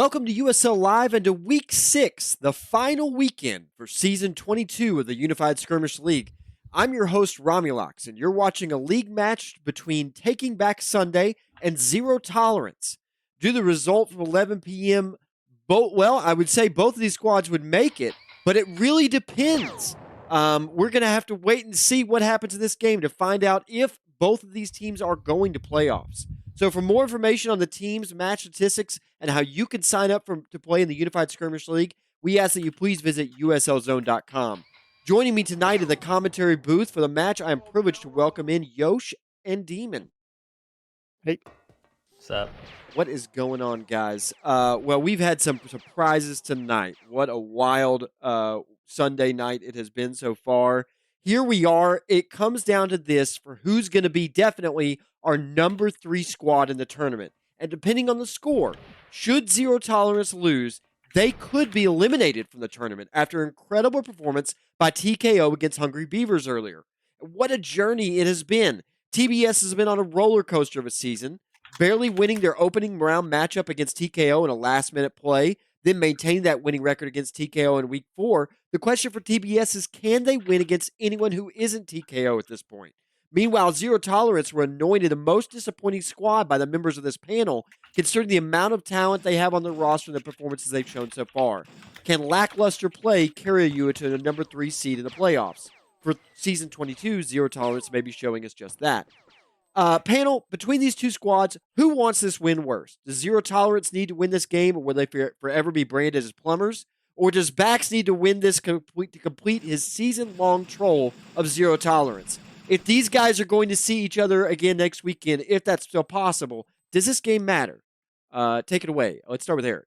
Welcome to USL Live and to Week 6, the final weekend for Season 22 of the Unified Skirmish League. I'm your host, Romulocks, and you're watching a league match between Taking Back Sunday and Zero Tolerance. Due to the result from 11 p.m., I would say both of these squads would make it, but it really depends. We're going to have to wait and see what happens in this game to find out if both of these teams are going to playoffs. So for more information on the teams, match statistics, and how you can sign up to play in the Unified Skirmish League, we ask that you please visit uslzone.com. Joining me tonight in the commentary booth for the match, I am privileged to welcome in Yosh and Demon. Hey. What's up? What is going on, guys? Well, we've had some surprises tonight. What a wild Sunday night it has been so far. Here we are. It comes down to this for who's going to be definitely our number 3 squad in the tournament. And depending on the score, should Zero Tolerance lose, they could be eliminated from the tournament after an incredible performance by TKO against Hungry Beavers earlier. What a journey it has been. TBS has been on a roller coaster of a season, barely winning their opening round matchup against TKO in a last-minute play, then maintaining that winning record against TKO in Week 4. The question for TBS is, can they win against anyone who isn't TKO at this point? Meanwhile, Zero Tolerance were anointed the most disappointing squad by the members of this panel, considering the amount of talent they have on the roster and the performances they've shown so far. Can lackluster play carry you to the number 3 seed in the playoffs? For Season 22, Zero Tolerance may be showing us just that. Panel, between these two squads, who wants this win worse? Does Zero Tolerance need to win this game, or will they forever be branded as plumbers? Or does Bax need to win this to complete his season-long troll of Zero Tolerance? If these guys are going to see each other again next weekend, if that's still possible, does this game matter? Take it away. Let's start with Eric.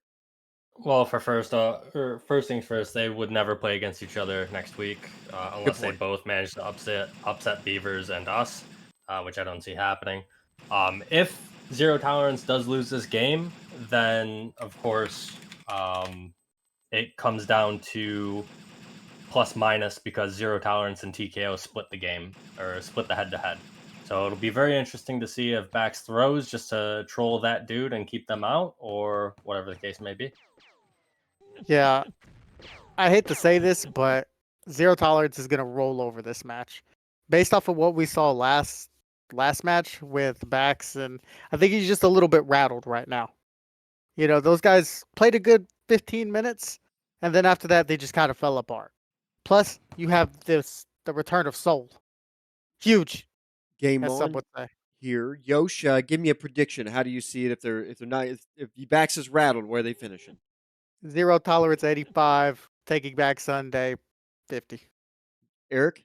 Well, for first things first, they would never play against each other next week unless they both manage to upset Beavers and us, which I don't see happening. If Zero Tolerance does lose this game, then of course it comes down to plus minus because Zero Tolerance and TKO split the game or split the head-to-head. So it'll be very interesting to see if Bax throws just to troll that dude and keep them out, or whatever the case may be. Yeah, I hate to say this, but Zero Tolerance is going to roll over this match. Based off of what we saw last match with Bax, and I think he's just a little bit rattled right now. You know, those guys played a good 15 minutes, and then after that, they just kind of fell apart. Plus, you have the return of Soul. Huge. Game as on some would say. Here. Yosh, give me a prediction. How do you see it if they're not if Bax is rattled, where are they finishing? Zero Tolerance 85, Taking Back Sunday 50. Eric?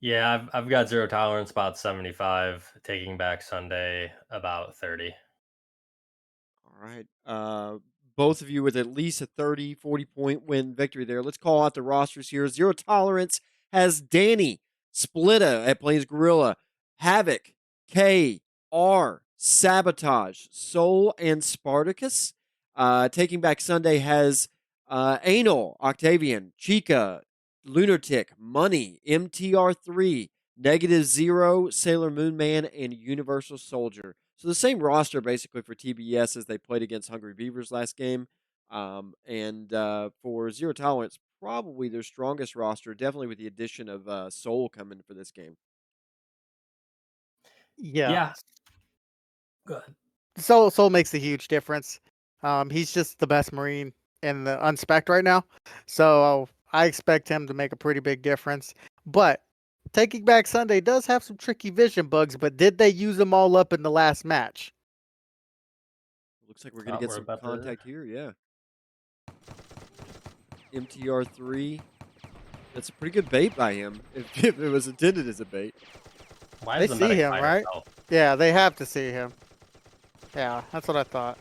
Yeah, I've got Zero Tolerance about 75, Taking Back Sunday about 30. All right. Both of you with at least a 30, 40-point win victory there. Let's call out the rosters here. Zero Tolerance has Danny, Splitta at Plains Gorilla, Havoc, K, R, Sabotage, Soul, and Spartacus. Taking Back Sunday has Anal, Octavian, Chica, Lunatic, Money, MTR3, Negative Zero, Sailor Moon Man, and Universal Soldier. So the same roster basically for TBS as they played against Hungry Beavers last game. And for Zero Tolerance, probably their strongest roster, definitely with the addition of Soul coming for this game. Yeah. Go ahead. Soul makes a huge difference. He's just the best Marine in the unspec right now. So I expect him to make a pretty big difference. But Taking Back Sunday does have some tricky vision bugs, but did they use them all up in the last match? Looks like we're going to get some contact here, yeah. MTR3. That's a pretty good bait by him, if it was intended as a bait. Why they see him, right? Himself? Yeah, they have to see him. Yeah, that's what I thought.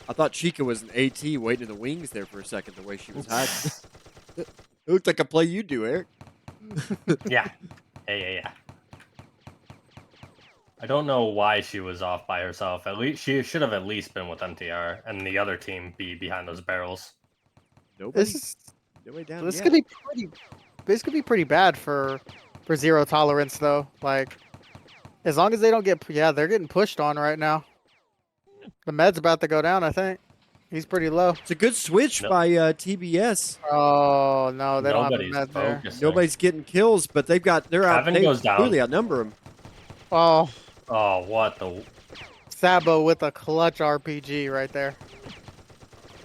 I thought Chica was an AT waiting in the wings there for a second, the way she was hiding. It looked like a play you do, Eric. Yeah. Yeah. I don't know why she was off by herself. At least she should have at least been with MTR and the other team be behind those barrels. This This could be pretty bad for Zero Tolerance though. Like As long as they don't get, yeah, they're getting pushed on right now. The med's about to go down, I think. He's pretty low. It's a good switch No- by TBS. Oh no, they don't have a Nobody's med there. focusing. Nobody's getting kills, but they're out. Kevin They goes down. clearly outnumber them. Oh, Oh, what the? Sabo with a clutch RPG right there.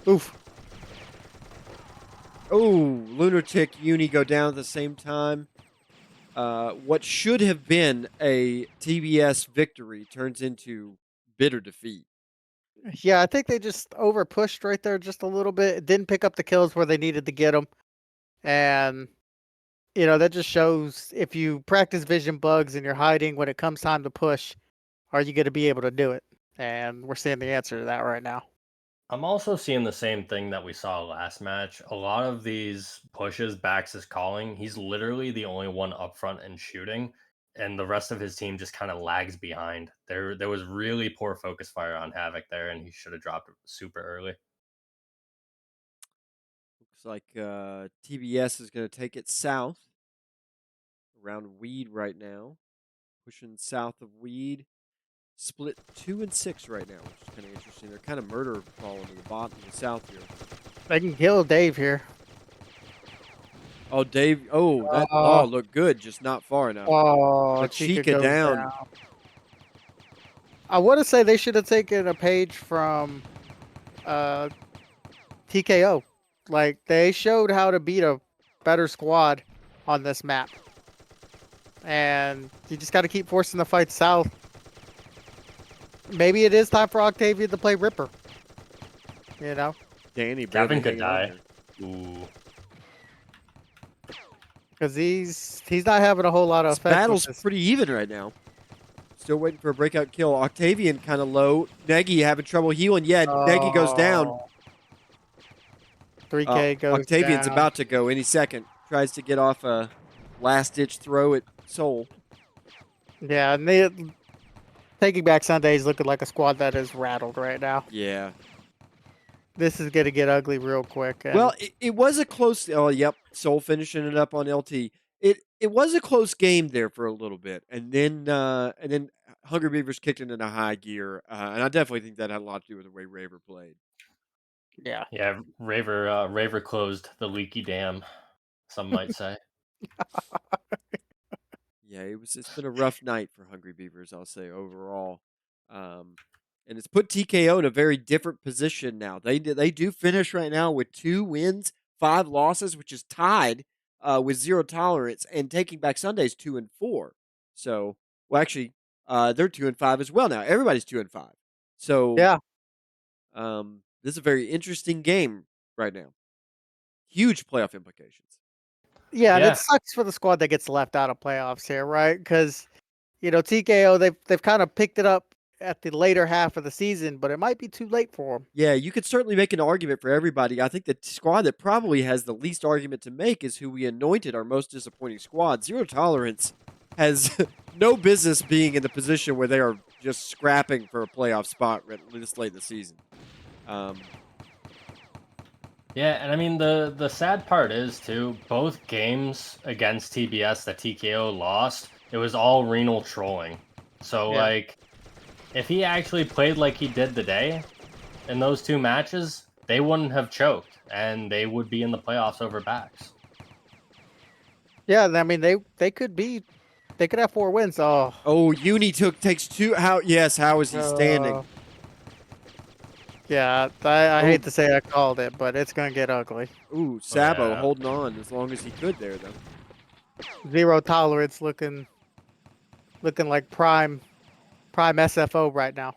Oof. Oh, Lunatic Uni go down at the same time. What should have been a TBS victory turns into bitter defeat. Yeah, I think they just over pushed right there just a little bit. Didn't pick up the kills where they needed to get them, and that just shows if you practice vision bugs and you're hiding when it comes time to push, are you going to be able to do it? And we're seeing the answer to that right now. I'm also seeing the same thing that we saw last match. A lot of these pushes Bax is calling. He's literally the only one up front and shooting, and the rest of his team just kind of lags behind. There was really poor focus fire on Havoc there, and he should have dropped it super early. Looks like TBS is going to take it south around Weed right now. Pushing south of Weed. Split 2 and 6 right now, which is kind of interesting. They're kind of murder falling to the bottom of the south here. They can kill Dave here. Oh, Dave. Oh, that ball looked good, just not far enough. Oh, But Chica Chica goes down. I want to say they should have taken a page from TKO. Like, they showed how to beat a better squad on this map. And you just got to keep forcing the fight south. Maybe it is time for Octavia to play Ripper. Danny Kevin barely could hanging die. on Ooh. Because he's not having a whole lot of This effect. battle's pretty even right now. Still waiting for a breakout kill. Octavian kind of low. Negi having trouble healing. Yeah, Negi goes down. 3K goes Octavian's down. about to go any second. Tries to get off a last-ditch throw at Soul. Yeah, and Taking Back Sunday is looking like a squad that is rattled right now. Yeah. This is going to get ugly real quick. Well, it was a close. Oh, yep. Soul finishing it up on LT. It was a close game there for a little bit, and then Hungry Beavers kicked it into high gear, and I definitely think that had a lot to do with the way Raver played. Yeah. Yeah, Raver closed the leaky dam, some might say. Yeah, it's been a rough night for Hungry Beavers, I'll say overall, and it's put TKO in a very different position now. They do finish right now with 2 wins, 5 losses, which is tied with 0 tolerance, and Taking Back Sundays 2 and 4. So, well, actually, they're 2 and 5 as well now. Everybody's 2 and 5. So, Yeah. This is a very interesting game right now. Huge playoff implications. Yeah, and Yeah. it sucks for the squad that gets left out of playoffs here, right? Because TKO they've kind of picked it up at the later half of the season, but it might be too late for them. Yeah, you could certainly make an argument for everybody. I think the squad that probably has the least argument to make is who we anointed our most disappointing squad. 0 Tolerance has no business being in the position where they are just scrapping for a playoff spot this late in the season. Yeah, and I mean the sad part is too, both games against TBS that TKO lost, it was all renal trolling. So Yeah. like, if he actually played like he did today in those 2 matches, they wouldn't have choked, and they would be in the playoffs over Bax. Yeah, I mean they could have 4 wins. Oh, Uni takes 2. How is he standing? Yeah, I hate to say I called it, but it's gonna get ugly. Ooh, Sabo Yeah. holding on as long as he could there though. 0 Tolerance looking like prime SFO right now.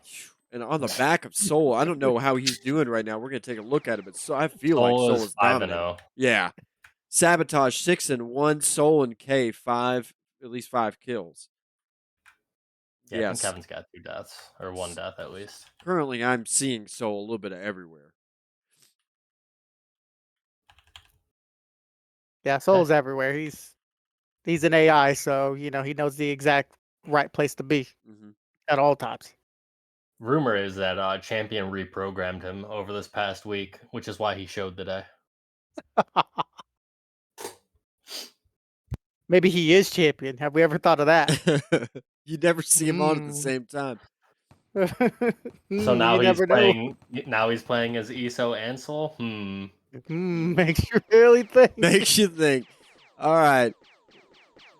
And on the back of Soul, I don't know how he's doing right now. We're gonna take a look at it, but I feel like Soul is 5-0. dominating. Yeah, Sabotage 6 and 1, Soul and K 5, at least 5 kills. Yeah, I think Yes. Kevin's got 2 deaths, or 1 death at least. Currently, I'm seeing Soul a little bit of everywhere. Yeah, Soul's everywhere. He's an AI, so he knows the exact right place to be at all times. Rumor is that Champion reprogrammed him over this past week, which is why he showed today. Maybe he is champion. Have we ever thought of that? You never see him on at the same time. So now you he's never know. playing. Now he's playing as ESO and Soul. Makes you really think. Makes you think. All right.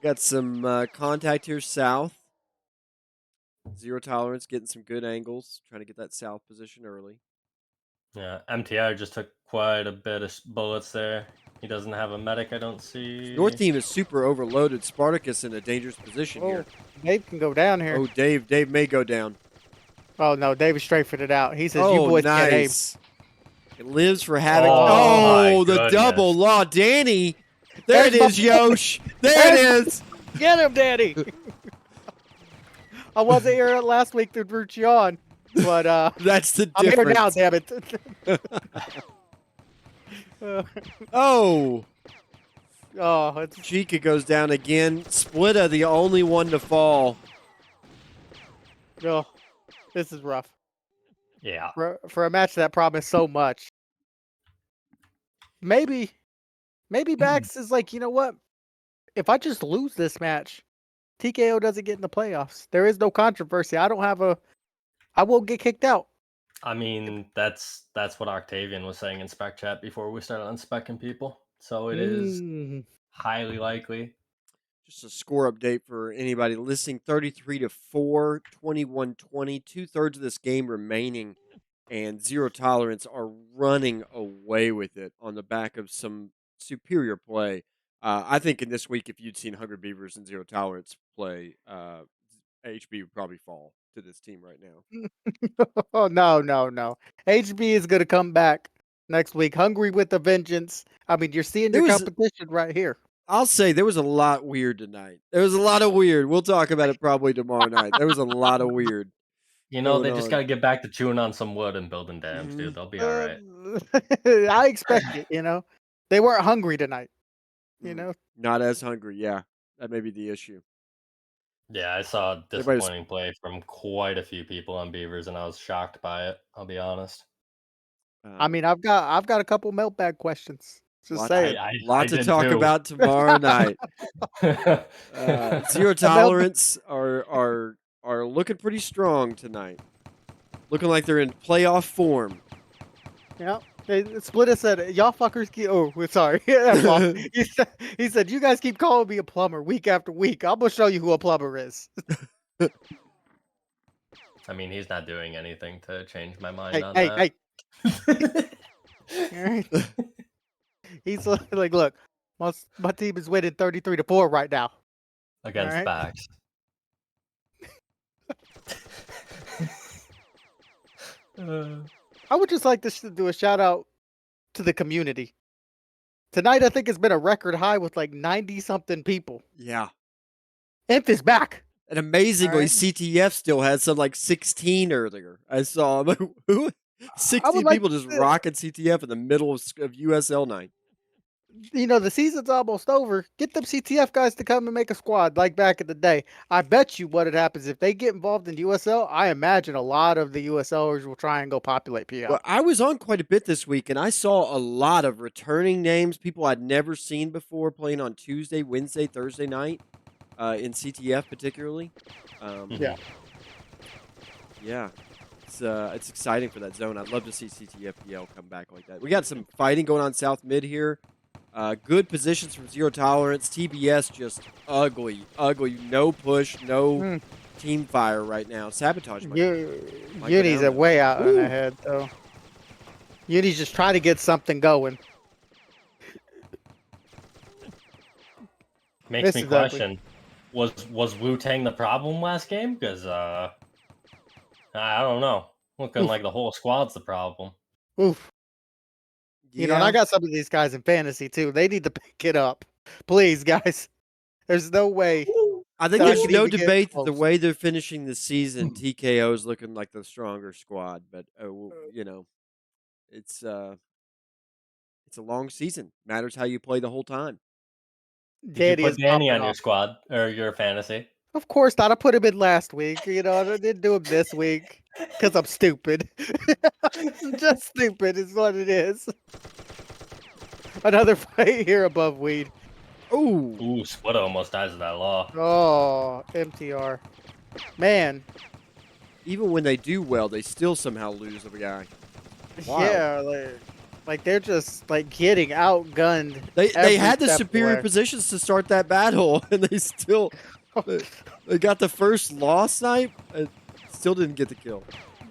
Got some contact here south. Zero tolerance, getting some good angles. Trying to get that south position early. Yeah, MTR just took quite a bit of bullets there. He doesn't have a medic, I don't see. North team is super overloaded. Spartacus in a dangerous position here. Dave can go down here. Oh, Dave may go down. Oh no, Dave straightened it out. He says, Oh, "You boys can't aim." nice. It lives for having. Oh, my the goodness. double law, Danny. There it There's is, my- Yosh. There it is. Get him, Daddy. I wasn't here last week to root you on, but That's the I'm here now. difference. Damn it. Oh, It's Chica goes down again. Splitta, the only one to fall. oh, this is rough Yeah. for a match that promised so much. Maybe Bax is like, you know what? If I just lose this match, TKO doesn't get in the playoffs. There is no controversy. I won't get kicked out. I mean, that's what Octavian was saying in Spec Chat before we started unspecking people. So it is highly likely. Just a score update for anybody listening. 33-4, 21-20. 2/3 of this game remaining. And Zero Tolerance are running away with it on the back of some superior play. I think in this week, if you'd seen Hungry Beavers and Zero Tolerance play, HB would probably fall to this team right now. Oh no. HB is gonna come back next week, hungry with a vengeance. I mean, you're seeing your competition right here. I'll say there was a lot weird tonight. There was a lot of weird. We'll talk about it probably tomorrow night. There was a lot of weird. You know, they just got to get back to chewing on some wood and building dams, dude. They'll be all right. I expect it, you know. They weren't hungry tonight, you know. Not as hungry, yeah. That may be the issue. Yeah, I saw disappointing play from quite a few people on Beavers, and I was shocked by it. I'll be honest. I mean, I've got a couple mailbag questions. Just saying. Lot to talk about tomorrow night. Zero Tolerance are looking pretty strong tonight. Looking like they're in playoff form. Yeah. Splitta said, "Y'all fuckers keep." Oh, we're sorry. He said, "You guys keep calling me a plumber week after week. I'm gonna show you who a plumber is." I mean, he's not doing anything to change my mind on that. Hey. He's like, "Look, my team is winning 33-4 right now against Bax." I would just like to do a shout out to the community. Tonight, I think it's been a record high with like 90-something people. Yeah. Inf is back. And amazingly, CTF still had some like 16 earlier. I saw who 16 people just rocking CTF in the middle of USL night. You know, the season's almost over. Get them CTF guys to come and make a squad like back in the day. I bet you what happens if they get involved in USL, I imagine a lot of the USLers will try and go populate PL. Well, I was on quite a bit this week, and I saw a lot of returning names, people I'd never seen before playing on Tuesday, Wednesday, Thursday night, in CTF particularly. Yeah. Yeah. It's exciting for that zone. I'd love to see CTF PL come back like that. We got some fighting going on South Mid here. Good positions from Zero Tolerance. TBS just ugly. No push, no team fire right now. Sabotage. Uni's way out in the head, though. Uni's just trying to get something going. Makes me question, was Wu-Tang the problem last game? Because, I don't know. Looking like the whole squad's the problem. Oof. You know, and I got some of these guys in fantasy too. They need to pick it up. Please, guys. There's no way. I think there's no debate that the way they're finishing the season, TKO is looking like the stronger squad. But, you know, it's a long season. Matters how you play the whole time. Did you put Danny on your squad or your fantasy? Of course not. I put him in last week. You know, I didn't do him this week because I'm stupid. I'm just stupid is what it is. Another fight here above weed. Oh, Ooh, Splitter almost dies of that law. Oh, MTR. Man, even when they do well, they still somehow lose of a guy. Wild. yeah, like they're just like getting outgunned They every had the step of the superior way. positions to start that battle, and they still they got the first loss snipe and still didn't get the kill.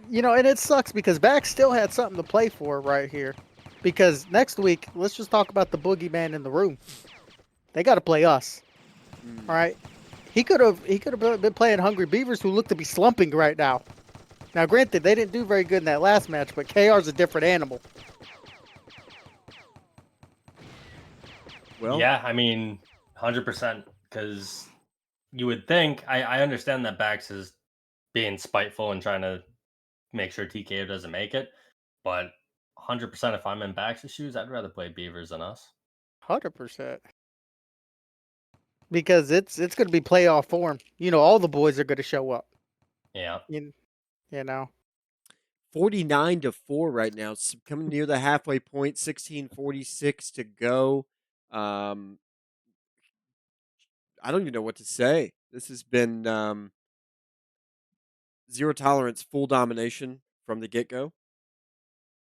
You know, and it sucks because Back still had something to play for right here. Because next week, let's just talk about the boogeyman in the room. They got to play us. Mm. All right. He could have been playing Hungry Beavers, who look to be slumping right now. Now, granted, they didn't do very good in that last match, but KR's a different animal. Well, Yeah, I mean, 100%. Because you would think, I understand that Bax is being spiteful and trying to make sure TKO doesn't make it. But 100%, if I'm in Bax's shoes, I'd rather play Beavers than us. 100%. Because it's going to be playoff form. You know, all the boys are going to show up. Yeah. You know. 49-4 right now. It's coming near the halfway point. 16:46 to go. I don't even know what to say. This has been zero tolerance, full domination from the get go.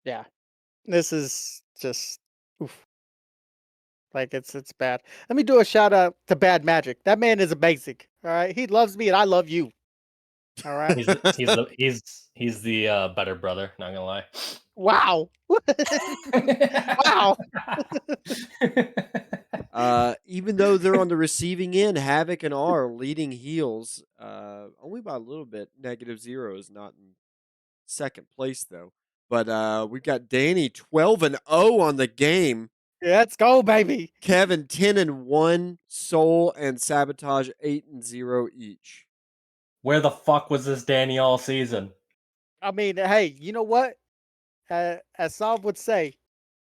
Yeah. This is just oof. Like it's bad. Let me do a shout out to Bad Magic. That man is amazing. All right. He loves me and I love you. All right. He's the better brother, not gonna lie. Wow. Wow. Even though they're on the receiving end, Havoc and R are leading heels, only by a little bit. -0 is not in second place though. But we've got Danny 12-0 on the game. Let's go, baby. Kevin 10-1, Soul and Sabotage 8-0 each. Where the fuck was this Danny all season? I mean, hey, you know what? As Saab would say,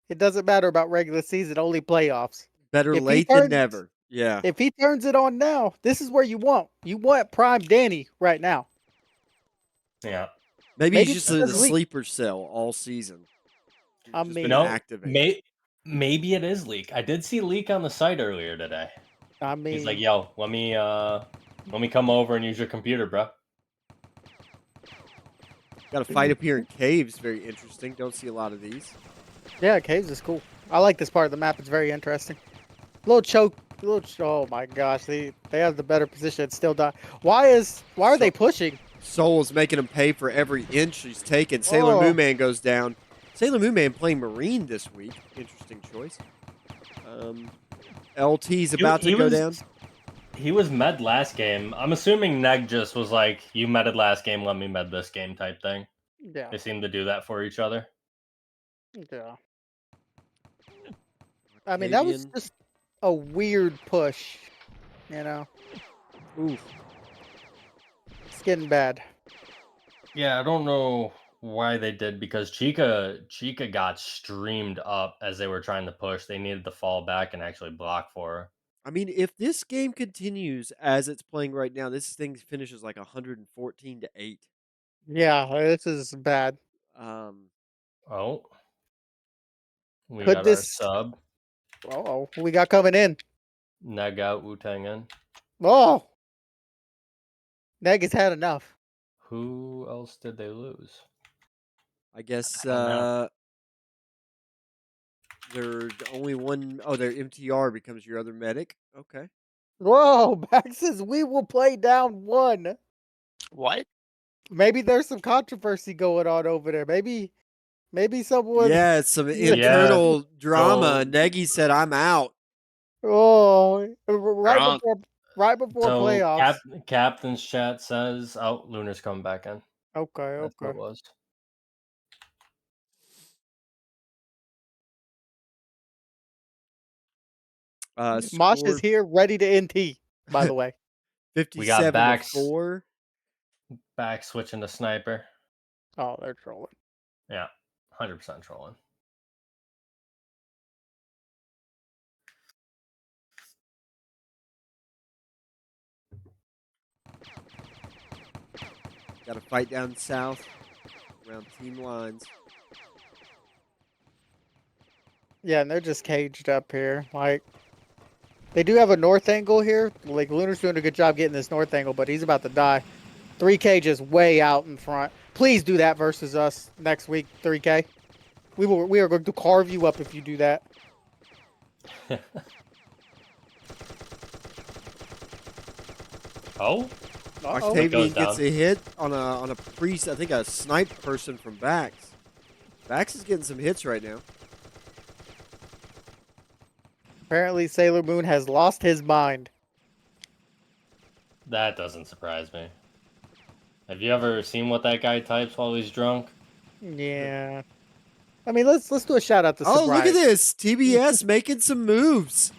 it doesn't matter about regular season, only playoffs. Better If he late than turns never. Yeah. if he turns it on now, this is where you want. You want prime Danny right now. Yeah. Maybe Maybe he's just this in the does leak. sleeper cell all season. I Just mean, been No, activated. maybe it is leak. I did see leak on the site earlier today. He's like, "Yo, let me come over and use your computer, bro." Got a fight up here in caves. Very interesting. Don't see a lot of these. yeah, caves is cool. I like this part of the map. It's very interesting. Little choke. Oh my gosh, they have the better position. And still die. Why are they pushing? Soul is making him pay for every inch he's taken. Sailor Oh. Moon Man goes down. Sailor Moon Man playing Marine this week. Interesting choice. LT's about to go down. He was med last game. I'm assuming Neg just was like, "You medded last game, let me med this game" type thing. Yeah, They seem to do that for each other. yeah. I mean, that was Octavian. just a weird push. You know, Oof. it's getting bad. Yeah, I don't know why they did because Chica got streamed up as they were trying to push. They needed to fall back and actually block for her. I mean, if this game continues as it's playing right now, this thing finishes like 114-8. Yeah, this is bad. Um, Oh, we Could got our this? sub Oh, we got coming in. Neg out, Wu Tang in. Oh, Neg has had enough. Who else did they lose? I guess I don't know. there's only one. Oh, their MTR becomes your other medic. Okay. Whoa, Max says we will play down one. What? Maybe there's some controversy going on over there. Maybe someone. Yeah, it's some Yeah. internal drama. So- Negi said, "I'm out." Oh, Drunk. right before So playoffs. Captain's chat says, "Oh, Lunar's coming back in." Okay, That's what okay. it was. Mosh is Score here, ready to NT. By the way. We got 57-4. back switching to sniper. Oh, they're trolling. Yeah, 100% trolling. Got to fight down south around team lines. Yeah, and they're just caged up here. Like They do have a north angle here. Like Lunar's doing a good job getting this north angle, but he's about to die. 3K just way out in front. Please do that versus us next week, 3K. We are going to carve you up if you do that. Oh, Octavian gets a hit on a priest. I think a sniped person from Bax. Bax is getting some hits right now. Apparently, Sailor Moon has lost his mind. that doesn't surprise me. Have you ever seen what that guy types while he's drunk? Yeah. I mean, let's do a shout out to Oh, look at sobriety. this. TBS making some moves.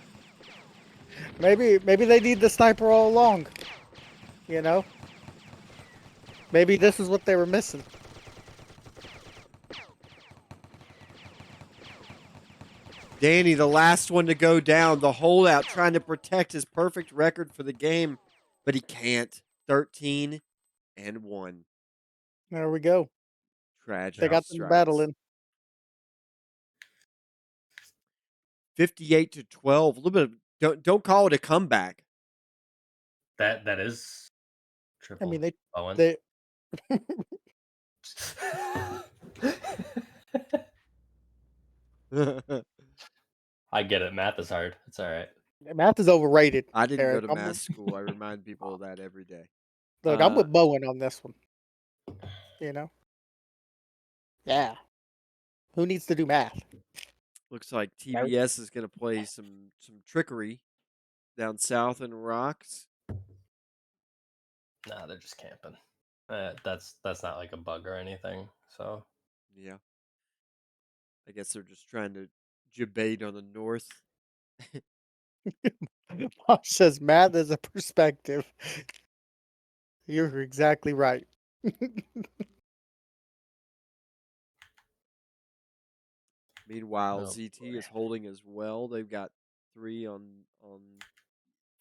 Maybe they need the sniper all along. You know? Maybe this is what they were missing. Danny, the last one to go down, the holdout trying to protect his perfect record for the game, but he can't. 13-1. There we go. Tragic. They got them strikes. battling. 58-12. A little bit of don't call it a comeback. That is triple. I mean, they I get it. Math is hard. It's all right. math is overrated. I didn't Eric. go to math school. I remind people of that every day. Look, I'm with Bowen on this one. You know? Yeah. Who needs to do math? Looks like TBS is going to play some trickery down south in Rocks. Nah, they're just camping. That's not like a bug or anything. So yeah, I guess they're just trying to debate on the north. Mosh says math is a perspective. You're exactly right. Meanwhile, ZT is holding as well. They've got 3 on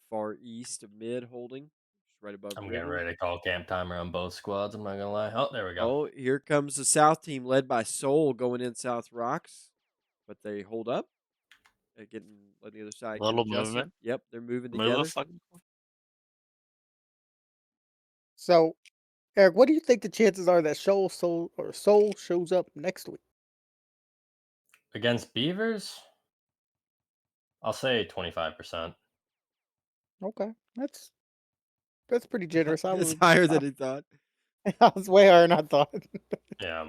far east of mid holding, just right above. I'm getting ready to call camp timer on both squads. I'm not gonna lie. Oh, there we go. Oh, here comes the south team led by Soul going in South Rocks, but they hold up. They're letting the other side. Little movement. Yep, they're moving together. So, Eric, what do you think the chances are that Soul shows up next week? Against Beavers, I'll say 25%. Okay, that's pretty generous. It's higher than he thought. I was way higher than I thought. Yeah.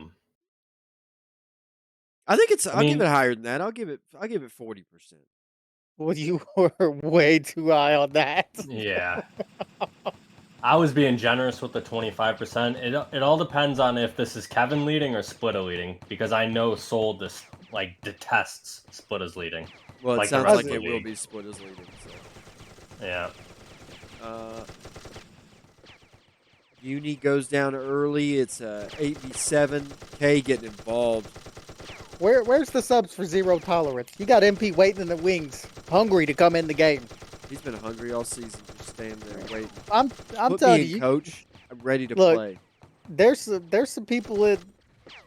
I think it's. I'll give it higher than that. I'll give it 40%. Well, you were way too high on that. Yeah. I was being generous with the 25%. It all depends on if this is Kevin leading or Splitta leading, because I know Soul detests Splitta's leading. Well, it sounds like it will be Splitta's leading. So. Yeah. Uni goes down early. It's 8v7. K getting involved. Where's the subs for Zero Tolerance? You got MP waiting in the wings, hungry to come in the game. He's been hungry all season, just standing there waiting. I'm Put telling me in, you, coach. I'm ready to look, play. There's some people in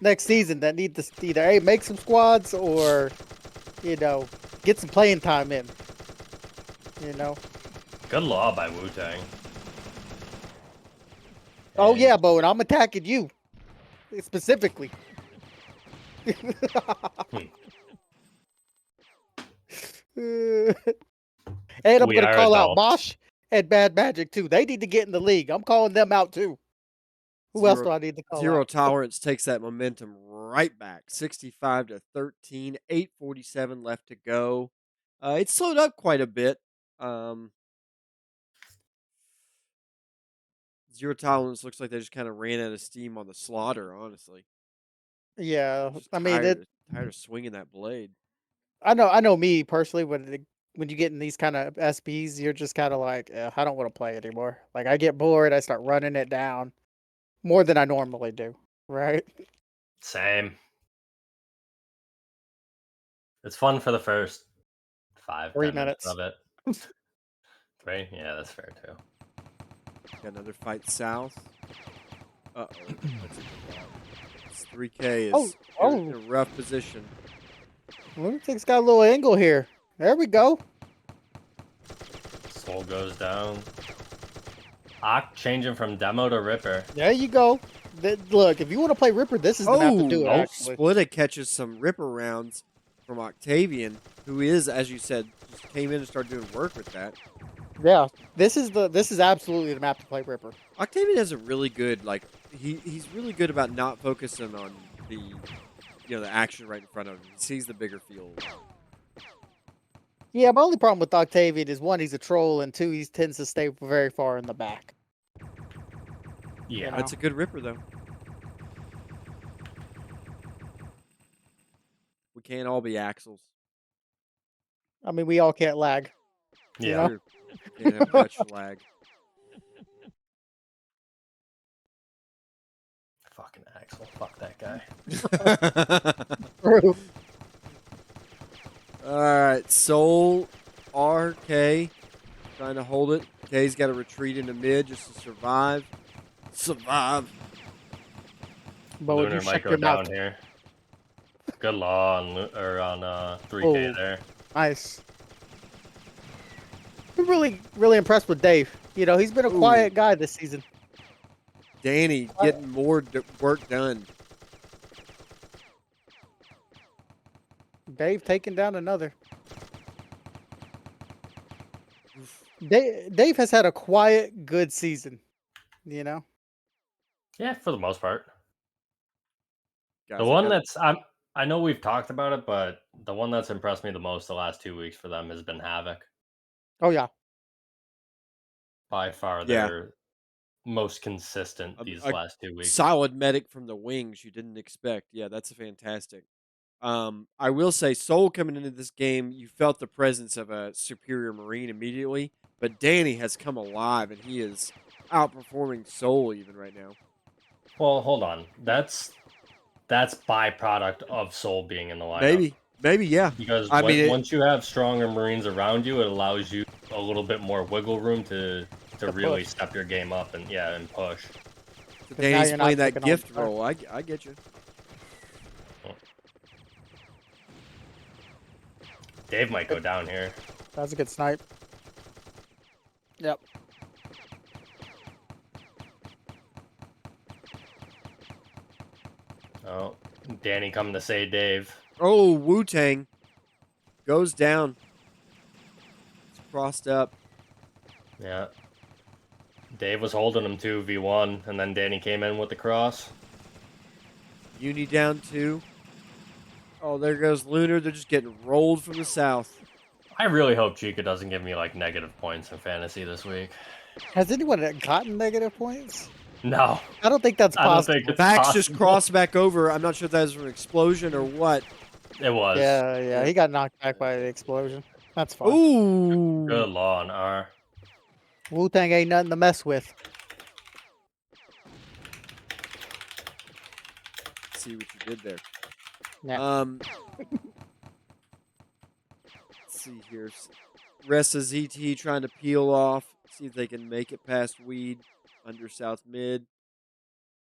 next season that need to either make some squads or get some playing time in. Good law by Wu-Tang. Oh yeah, Bo, and I'm attacking you specifically. And I'm going to call out Mosh and Bad Magic too. They need to get in the league. I'm calling them out too. Who else do I need to call Zero out? Tolerance takes that momentum right back. 65-13, 8:47 left to go. It slowed up quite a bit. Zero Tolerance looks like they just kind of ran out of steam on the slaughter, honestly. Yeah, Just I mean, tired of swinging that blade. I know me personally, when you get in these kind of SPs, you're just kind of like, I don't want to play anymore. Like, I get bored, I start running it down more than I normally do, right? Same. It's fun for the first 3 minutes of it. 3? Yeah, that's fair too. Got another fight south. Uh-oh. That's a good route. 3K is in a rough position. Lunatic's got a little angle here. There we go. Soul goes down. Ock changing from demo to Ripper. There you go. Look, if you want to play Ripper, this is the map to do it, Oh, actually. Splitta catches some Ripper rounds from Octavian, who is, as you said, just came in and started doing work with that. Yeah, this is absolutely the map to play Ripper. Octavian has a really good, like, he's really good about not focusing on the action right in front of him. He sees the bigger field. Yeah, my only problem with Octavian is, one, he's a troll, and two, he tends to stay very far in the back. Yeah. You know? That's a good Ripper, though. We can't all be Axles. I mean, we all can't lag. Yeah. You know? Sure. Can't have Dutch flag. Fucking Axel. Fuck that guy. True. All right, Soul, RK, trying to hold it. K's got to retreat into mid just to survive. Survive. But when you Lunar might shut go your down mouth, here. Good law on 3K Oh. there. nice. I'm really impressed with Dave. You know, he's been a quiet guy this season. Danny getting more work done. Dave taking down another. Dave has had a quiet, good season. You know? Yeah, for the most part. Guys, The I one got- that's I know we've talked about it, but the one that's impressed me the most the last 2 weeks for them has been Havoc. Oh, yeah. By far Yeah. their most consistent these a last 2 weeks. solid medic from the wings you didn't expect. Yeah, that's fantastic. I will say, Soul coming into this game, you felt the presence of a superior Marine immediately, but Danny has come alive, and he is outperforming Soul even right now. Well, hold on. That's byproduct of Soul being in the lineup. Maybe, yeah. Because I mean, once you have stronger Marines around you, it allows you a little bit more wiggle room to really push. step your game up and push. So now Danny's you're not playing that taking all gift the fire. role. I get you. Dave might go down here. That's a good snipe. Yep. Oh, Danny coming to say Dave. Oh, Wu-Tang goes down. It's crossed up. Yeah. Dave was holding him 2v1, and then Danny came in with the cross. Uni down 2. Oh, there goes Lunar. They're just getting rolled from the south. I really hope Chica doesn't give me like negative points in fantasy this week. Has anyone gotten negative points? No, I don't think that's I don't possible. think it's Vax possible. just crossed back over. I'm not sure if that was from an explosion or what. It was. Yeah, he got knocked back by the explosion. That's fine. Ooh. Good law on R. Wu-Tang ain't nothing to mess with. See what you did there. Yeah. Let's see here. Rest of ZT trying to peel off. See if they can make it past Weed under South Mid.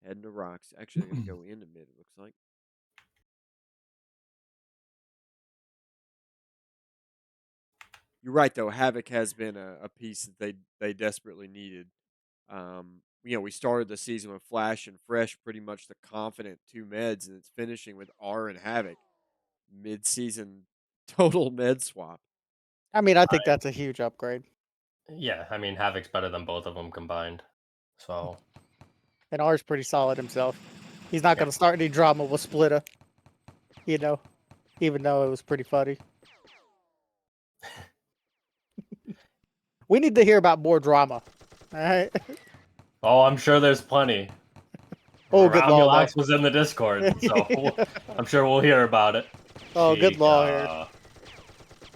Heading to Rocks. Actually, they're going to go into mid, it looks like. You're right, though. Havoc has been a piece that they desperately needed. We started the season with Flash and Fresh, pretty much the confident two meds, and it's finishing with R and Havoc. Mid-season total med swap. I mean, I think that's a huge upgrade. Yeah, I mean, Havoc's better than both of them combined. So, And R's pretty solid himself. He's not going to start any drama with Splitta. You know, even though it was pretty funny. We need to hear about more drama. All right. oh, I'm sure there's plenty. Oh, good law. Romulocks was in the Discord, so I'm sure we'll hear about it. Oh, good law here. Chica.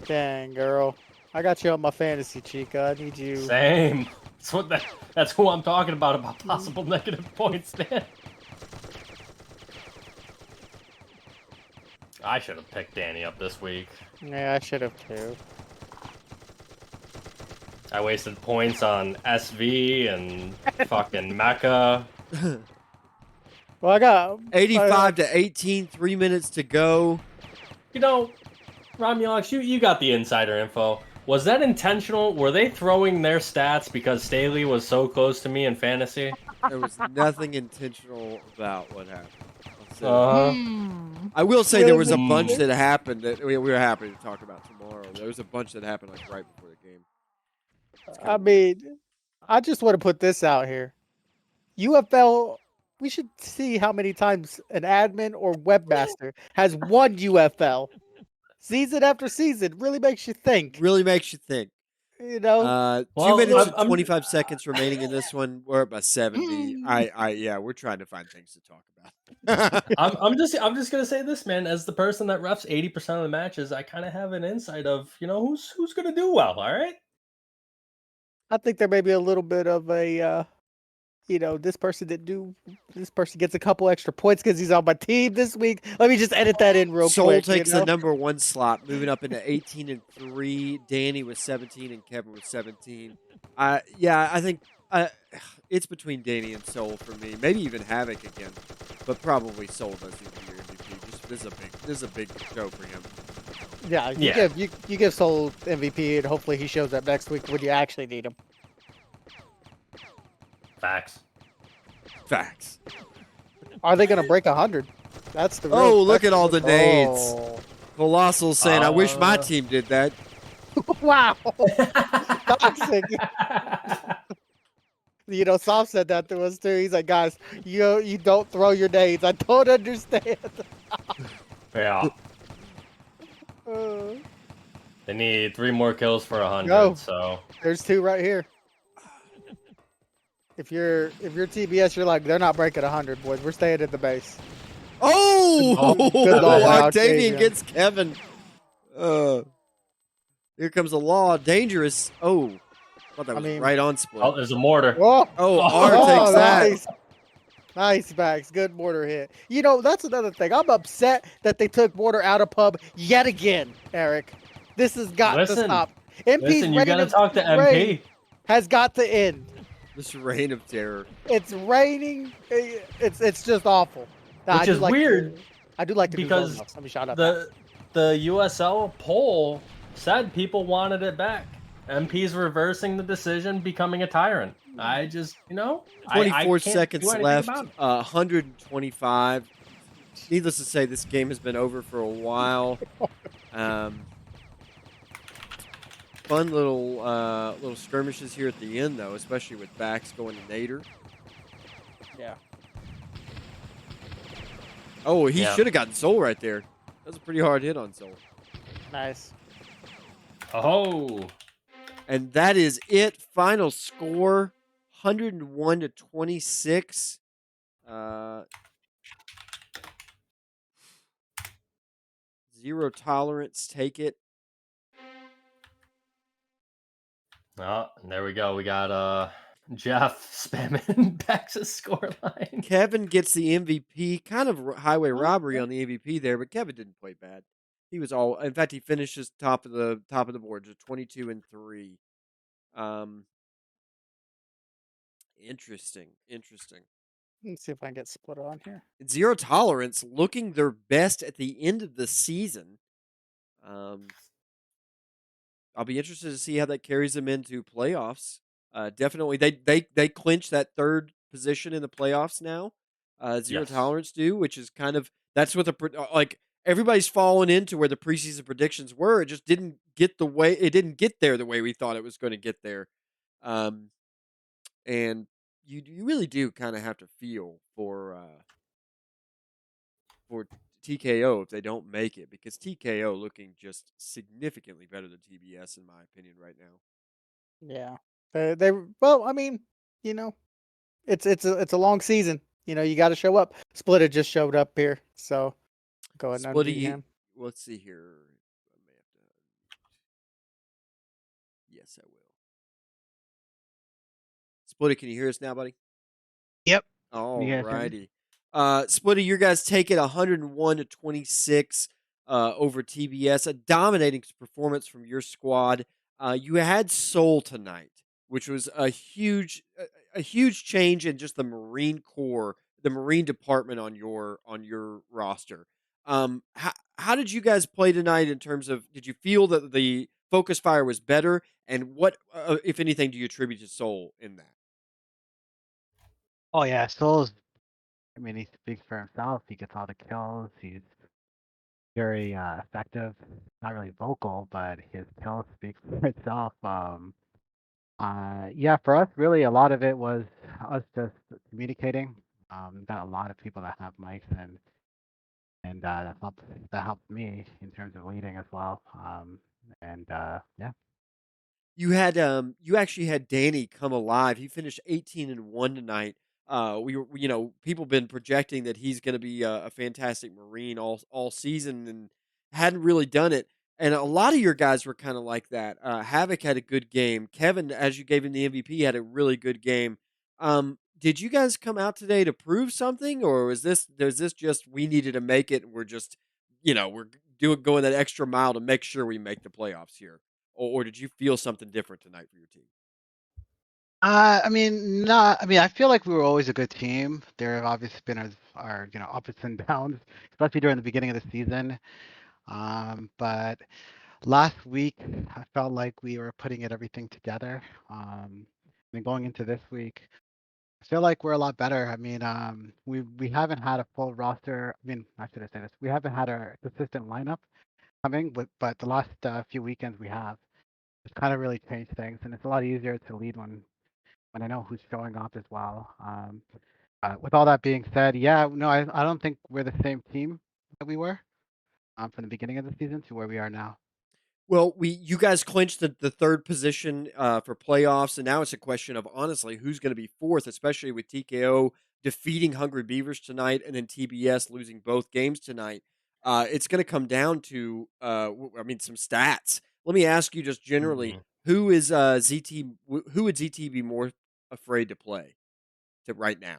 Dang, girl. I got you on my fantasy, Chica. I need you. Same. That's who I'm talking about possible negative points, man. I should have picked Danny up this week. Yeah, I should have too. I wasted points on SV and fucking Mecha. Well, I got 85 to 18, 3 minutes to go. You know, Romulocks, you got the insider info. Was that intentional? Were they throwing their stats because Staley was so close to me in fantasy? There was nothing intentional about what happened. Uh, I will say Really there was a makes bunch sense. that happened that we were happy to talk about tomorrow. There was a bunch that happened like right before the game. I mean, I just want to put this out here. UFL, we should see how many times an admin or webmaster has won UFL. Season after season really makes you think. Really makes you think. You know, 2 Well, minutes and I'm- 25 seconds remaining in this one. We're about 70. Yeah, we're trying to find things to talk about. I'm just gonna say this, man. As the person that refs 80% of the matches, I kind of have an insight of who's gonna do well. All right. I think there may be a little bit of a, this person didn't do. This person gets a couple extra points because he's on my team this week. Let me just edit that in real Soul quick. takes the number 1 slot, moving up into 18-3. Danny with 17 and Kevin with 17. Yeah, I think it's between Danny and Soul for me. Maybe even Havoc again, but probably Soul does need to be your MVP. This is a big show for him. Yeah, you give Soul MVP, and hopefully he shows up next week when you actually need him. Facts. Are they gonna break 100? That's the. Oh, look at all the nades. Oh. Colossal saying, "I wish my team did that." Wow. Toxic. Soft said that to us too. He's like, guys, you don't throw your nades. I don't understand. Yeah. Uh, They need 3 more kills for 100. Go. So There's 2 right here. If you're TBS, you're like, they're not breaking 100, boys. We're staying at the base. Oh, Good ball by Octavian Octavian. gets Kevin. Here comes the law. Dangerous. Oh, thought that was right on split. oh, there's a mortar. Whoa. R takes that. Nice. Nice, Max. Good mortar hit. That's another thing. I'm upset that they took mortar out of pub yet again, Eric. This has got to stop. MP's Listen, you gotta talk to reign MP. has got to end. This reign of terror. It's raining. It's just awful. Nah, Which is weird. I do like to because do Let me shout out the USL poll said people wanted it back. MP's reversing the decision, becoming a tyrant. I just, 24 seconds left. 125. Needless to say, this game has been over for a while. Fun little skirmishes here at the end, though, especially with backs going to Nader. Yeah. Oh, he should have gotten Soul right there. That was a pretty hard hit on Soul. Nice. Oh. And that is it. Final score, 101-26. Zero tolerance. Take it. Oh, there we go. We got Jeff spamming Bax's scoreline. Kevin gets the MVP. Kind of highway robbery on the MVP there, but Kevin didn't play bad. He was all. In fact, he finishes top of the board, just 22-3. Interesting. Let's see if I can get split on here. Zero tolerance looking their best at the end of the season. I'll be interested to see how that carries them into playoffs. Definitely, they clinch that 3rd position in the playoffs now. Zero tolerance do, which is kind of that's what everybody's fallen into where the preseason predictions were. It just didn't get there the way we thought it was going to get there. And you really do kind of have to feel for TKO if they don't make it, because TKO looking just significantly better than TBS in my opinion right now. Yeah. Well, I mean, it's a long season. You got to show up. Splitter just showed up here, so go ahead and unmute him. Let's see here. I may have to. Yes, I will. Splitty, can you hear us now, buddy? Yep. All righty. Splitty, your guys take it 101-26 over TBS. A dominating performance from your squad. You had Soul tonight, which was a huge change in just the Marine Corps, the Marine Department on your roster. How did you guys play tonight in terms of, did you feel that the focus fire was better? And what, if anything, do you attribute to Soul in that? Oh yeah, Souls. I mean, he speaks for himself. He gets all the kills. He's very effective. Not really vocal, but his kills speak for itself. Yeah, for us, really, a lot of it was us just communicating. Got a lot of people that have mics, and that helped me in terms of leading as well. And yeah. You actually had Danny come alive. He finished 18-1 tonight. We were, people been projecting that he's going to be a fantastic Marine all season, and hadn't really done it. And a lot of your guys were kind of like that. Havoc had a good game. Kevin, as you gave him the MVP, had a really good game. Did you guys come out today to prove something, or was this just we needed to make it, and we're just, we're going that extra mile to make sure we make the playoffs here? Or did you feel something different tonight for your team? I mean, not. I mean, I feel like we were always a good team. There have obviously been our ups and downs, especially during the beginning of the season. But last week, I felt like we were putting everything together. And going into this week, I feel like we're a lot better. I mean, we haven't had a full roster. I mean, I should have said this. We haven't had a consistent lineup coming, but the last few weekends we have. It's kind of really changed things, and it's a lot easier to lead when I know who's showing up as well. With all that being said, yeah, no, I don't think we're the same team that we were from the beginning of the season to where we are now. Well, you guys clinched the third position for playoffs, and now it's a question of honestly who's going to be fourth, especially with TKO defeating Hungry Beavers tonight, and then TBS losing both games tonight. It's going to come down to, some stats. Let me ask you just generally, who is ZT? Who would ZT be more afraid to play to right now?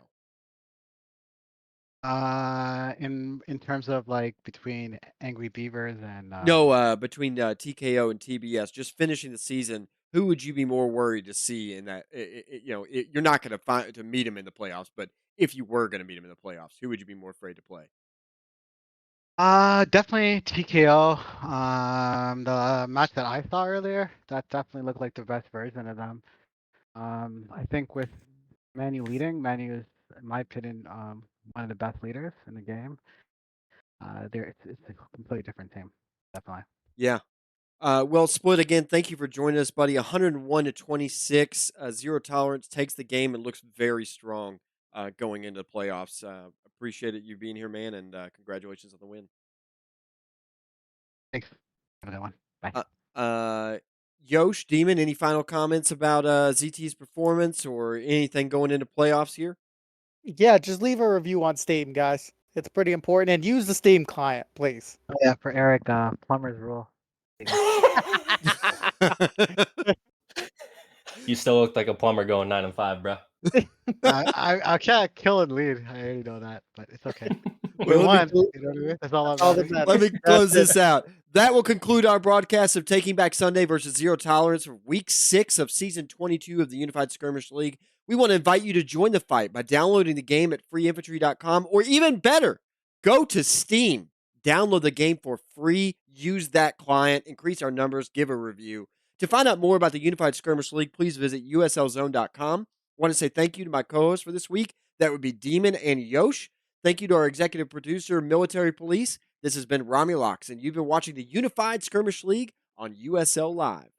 In terms of like between Angry Beavers and No, between TKO and TBS, just finishing the season, who would you be more worried to see in that? You're not going to find to meet him in the playoffs, but if you were going to meet him in the playoffs, who would you be more afraid to play? definitely TKO. The match that I saw earlier, that definitely looked like the best version of them. I think with Manu leading, Manu is, in my opinion, one of the best leaders in the game. It's a completely different team, definitely. Yeah. Well, Split again. Thank you for joining us, buddy. 101-26. Zero Tolerance takes the game and looks very strong going into the playoffs. Appreciate it you being here, man, and congratulations on the win. Thanks. Have a good one. Bye. Yosh, Demon, any final comments about ZT's performance or anything going into playoffs here? Yeah, just leave a review on Steam, guys. It's pretty important, and use the Steam client, please. Oh, yeah, for Eric, plumber's rule. You still look like a plumber going 9-5, bro. I can't kill and lead. I already know that, but it's okay. We Well, won. You know what I mean? That's all that matters. Let me close this out. That will conclude our broadcast of Taking Back Sunday versus Zero Tolerance for Week 6 of Season 22 of the Unified Skirmish League. We want to invite you to join the fight by downloading the game at freeinfantry.com, or even better, go to Steam, download the game for free, use that client, increase our numbers, give a review. To find out more about the Unified Skirmish League, please visit uslzone.com. I want to say thank you to my co-hosts for this week. That would be Demon and Yosh. Thank you to our executive producer, Military Police. This has been Romulocks, and you've been watching the Unified Skirmish League on USL Live.